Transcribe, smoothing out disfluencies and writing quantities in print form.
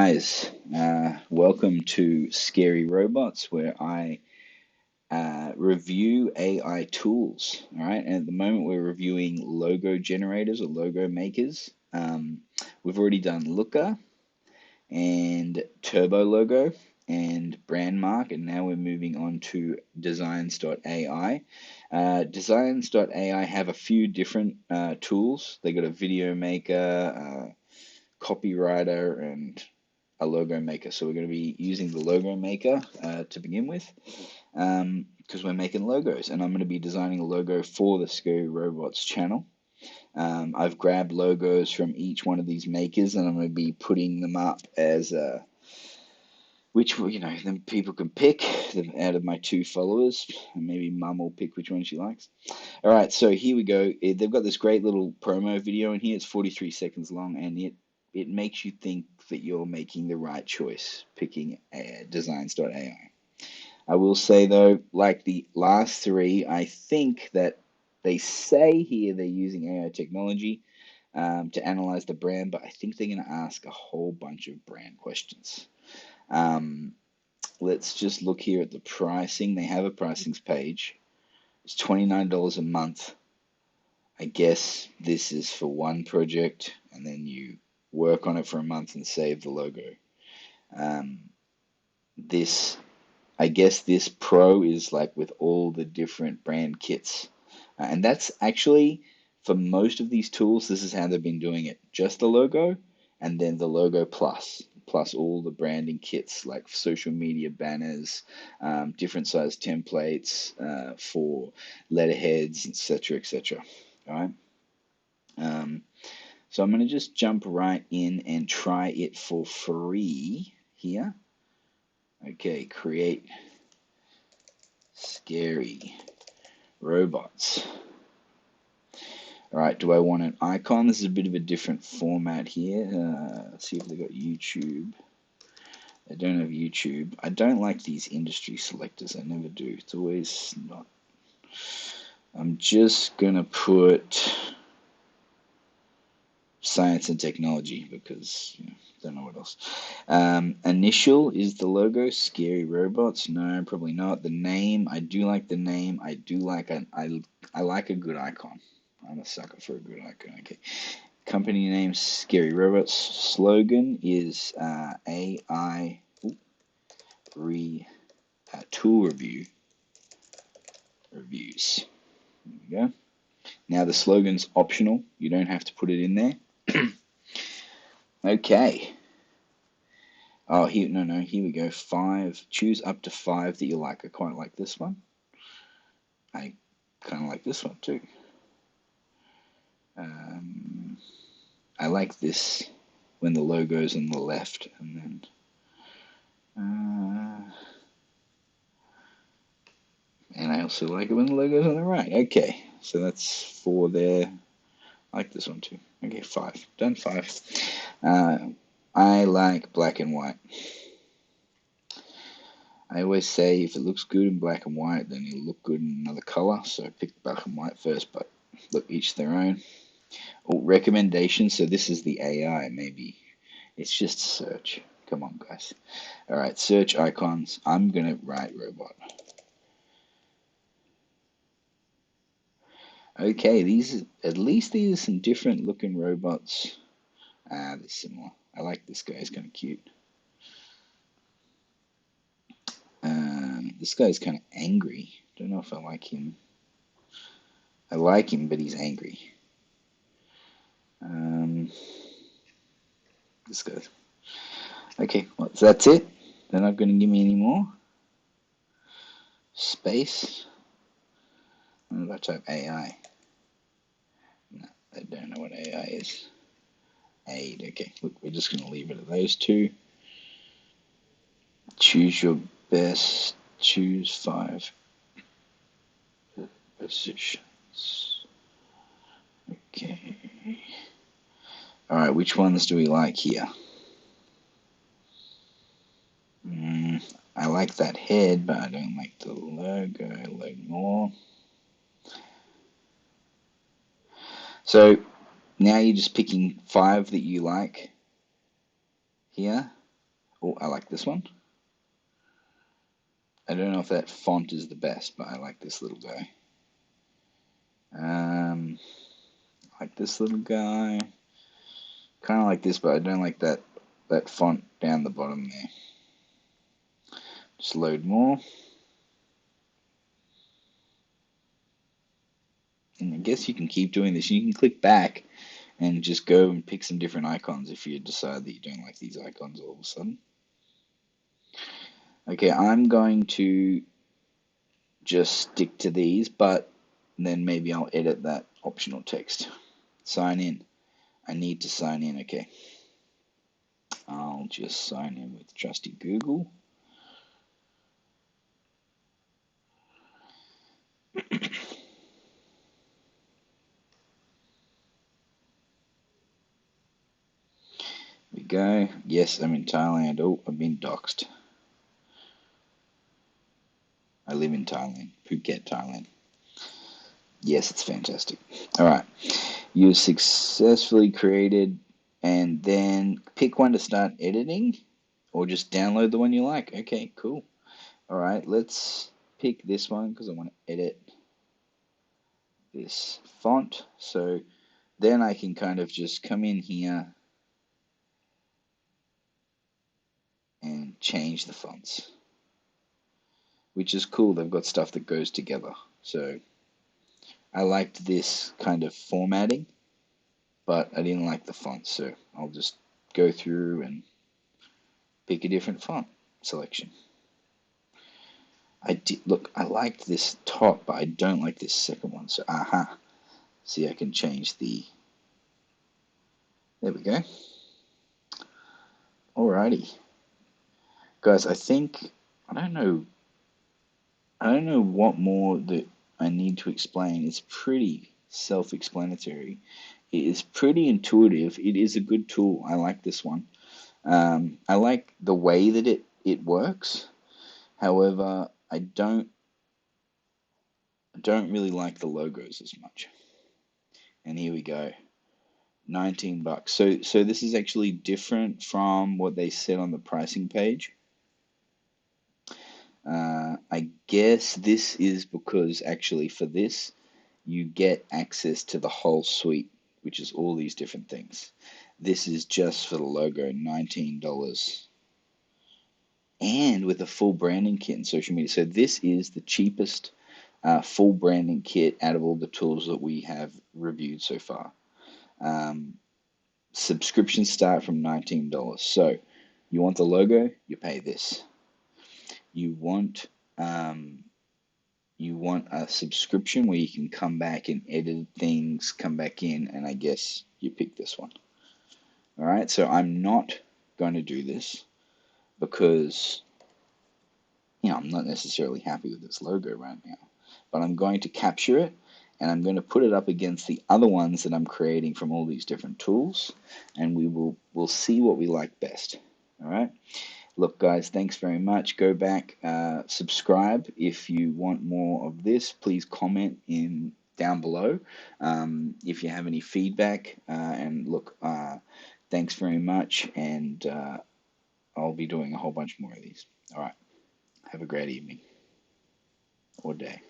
guys, welcome to Scary Robots, where I review AI tools. All right, and at the moment we're reviewing logo generators or logo makers. We've already done Looker and Turbo Logo and Brandmark, and now we're moving on to Designs.ai. Designs.ai have a few different tools. They got a video maker, copywriter, and a logo maker. So we're going to be using the logo maker to begin with, because we're making logos, and I'm going to be designing a logo for the Scary Robots channel. I've grabbed logos from each one of these makers, and I'm going to be putting them up as which, then people can pick out of my 2 followers, and maybe Mum will pick which one she likes. All right, so here we go. They've got this great little promo video in here. It's 43 seconds long, and it makes you think that you're making the right choice picking Designs.ai. I will say, though, like the last 3, I think that they say here they're using AI technology to analyze the brand, but I think they're going to ask a whole bunch of brand questions. Let's just look here at the pricing. They have a pricings page. It's $29 a month. I guess this is for one project, and then you work on it for a month and save the logo. I guess this Pro is like with all the different brand kits. And that's actually, for most of these tools, this is how they've been doing it. Just the logo, and then the logo plus all the branding kits like social media banners, different size templates for letterheads, etc., etc. All right. So I'm going to just jump right in and try it for free here. Okay, create Scary Robots. All right, do I want an icon? This is a bit of a different format here. Let's see if they got YouTube. They don't have YouTube. I don't like these industry selectors. I never do. It's always not. I'm just going to put science and technology because don't know what else. Initial is the logo. Scary Robots. No, probably not. The name. I do like the name. I do like I like a good icon. I'm a sucker for a good icon. Okay. Company name Scary Robots. Slogan is AI tool reviews. There we go. Now the slogan's optional. You don't have to put it in there. Okay. Oh, here we go. 5. Choose up to 5 that you like. I quite like this one. I kind of like this one too. I like this when the logo's on the left, and then and I also like it when the logo's on the right. Okay, so that's 4 there. I like this one too. Okay, 5. Done 5. I like black and white. I always say if it looks good in black and white, then it'll look good in another color. So I picked black and white first, but look, each their own. Oh, recommendations. So this is the AI, maybe. It's just search. Come on, guys. All right, search icons. I'm going to write robot. Okay, at least these are some different looking robots. They're similar. I like this guy. He's kind of cute. This guy's kind of angry. Don't know if I like him. I like him, but he's angry. This guy's... Okay, well, so that's it. They're not going to give me any more. Space. What if I type AI? No, I don't know what AI is. Aid. Okay, look, we're just going to leave it at those 2. Choose your best. Choose 5 positions. Okay. All right, which ones do we like here? I like that head, but I don't like the logo. Load more. So now you're just picking 5 that you like here. Oh, I like this one. I don't know if that font is the best, but I like this little guy. I like this little guy. Kind of like this, but I don't like that font down the bottom there. Just load more. And I guess you can keep doing this. You can click back and just go and pick some different icons if you decide that you don't like these icons all of a sudden. Okay, I'm going to just stick to these, but then maybe I'll edit that optional text. Sign in. I need to sign in. Okay. I'll just sign in with trusty Google. Here we go. Yes, I'm in Thailand. Oh, I've been doxxed. I live in Thailand. Phuket, Thailand. Yes, it's fantastic. All right. You successfully created, and then pick one to start editing, or just download the one you like. Okay, cool. All right, let's pick this one because I want to edit this font. So then I can kind of just come in here and change the fonts, which is cool. They've got stuff that goes together. So I liked this kind of formatting, but I didn't like the font. So I'll just go through and pick a different font selection. Look, I liked this top, but I don't like this second one. So, aha. See, I can change there we go. Alrighty. Guys, I don't know what more that I need to explain. It's pretty self-explanatory. It is pretty intuitive. It is a good tool. I like this one. I like the way that it works. However, I don't really like the logos as much. And here we go. 19 bucks. So this is actually different from what they said on the pricing page. I guess this is because actually for this you get access to the whole suite, which is all these different things. This is just for the logo, $19. And with a full branding kit and social media. So this is the cheapest full branding kit out of all the tools that we have reviewed so far. Subscriptions start from $19. So you want the logo, you pay this. You want a subscription where you can come back and edit things, come back in, and I guess you pick this one. All right, so I'm not going to do this because I'm not necessarily happy with this logo right now, but I'm going to capture it and I'm going to put it up against the other ones that I'm creating from all these different tools, and we'll see what we like best. All right. Look, guys, thanks very much. Go back, subscribe if you want more of this. Please comment in down below if you have any feedback. And look, thanks very much, and I'll be doing a whole bunch more of these. All right. Have a great evening or day.